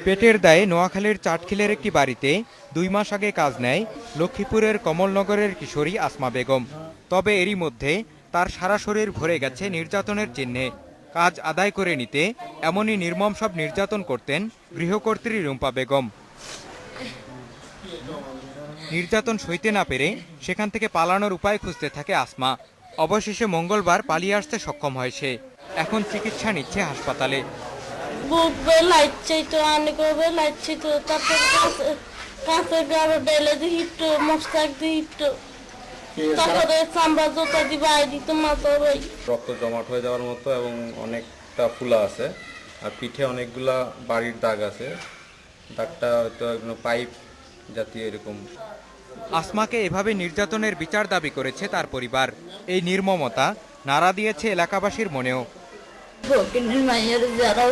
পেটের দায়ে নোয়াখালীর চাটখিলের একটি বাড়িতে 2 মাস আগে কাজ নেয় লক্ষ্মীপুরের কমলনগরের কিশোরী আসমা বেগম। তবে এরই মধ্যে তার সারা শরীর ভরে গেছে নির্যাতনের চিহ্নে। কাজ আদায় করে নিতে এমনই নির্মম সব নির্যাতন করতেন গৃহকর্ত্রী রুম্পা বেগম। নির্যাতন সইতে না পেরে সেখান থেকে পালানোর উপায় খুঁজতে থাকে আসমা। অবশেষে মঙ্গলবার পালিয়ে আসতে সক্ষম হয় সে। এখন চিকিৎসা নিচ্ছে হাসপাতালে। বুকবে লাইট চাইতো অনেক লাইট চাইতো তারপর কাঁচের গাড়ো ডেলে দিত মশাক দিত তারপরে চামড়া জোতা দিবা দিত মাথা ভাই রক্ত জমাট হয়ে যাওয়ার মতো এবং অনেকটা ফুলা আছে আর পিঠে অনেকগুলা বাড়ির দাগ আছে। দাগটা হয়তো পাইপ জাতীয় এরকম। আসমাকে এভাবে নির্যাতনের বিচার দাবি করেছে তার পরিবার। এই নির্মমতা নাড়া দিয়েছে এলাকাবাসীর মনেও। ভকিনের মায়ের যারা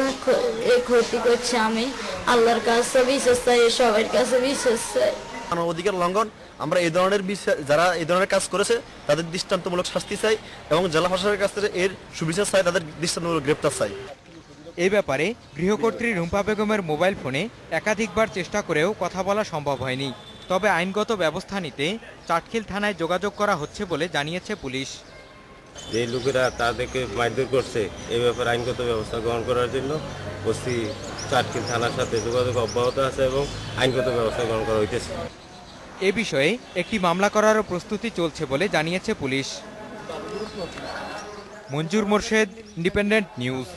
এই ক্ষতি করছে আমি আল্লাহর কাছে বিশ্বাস চাই, সবার কাছে বিশ্বাস চাই। মানবাধিকার লঙ্ঘন, আমরা এই ধরনের যারা এই ধরনের কাজ করেছে তাদের দৃষ্টান্তমূলক শাস্তি চাই এবং জেলা প্রশাসনের কাছে এর সুবিচার চাই, তাদের দৃষ্টান্তমূলক গ্রেপ্তার চাই। এই ব্যাপারে গৃহকর্ত্রী রুম্পা বেগমের মোবাইল ফোনে একাধিকবার চেষ্টা করেও কথা বলা সম্ভব হয়নি। তবে আইনগত ব্যবস্থা নিতে চাটখিল থানায় যোগাযোগ করা হচ্ছে বলে জানিয়েছে পুলিশ। যে লোকেরা তাদেরকে মারধর করছে এই ব্যাপারে আইনগত ব্যবস্থা গ্রহণ করার জন্য ওসি চাটখিল থানার সাথে যোগাযোগ অব্যাহত আছে এবং আইনগত ব্যবস্থা গ্রহণ করা হইতেছে। এ বিষয়ে একটি মামলা করারও প্রস্তুতি চলছে বলে জানিয়েছে পুলিশ। মঞ্জুর মোর্শেদ, ইন্ডিপেন্ডেন্ট নিউজ।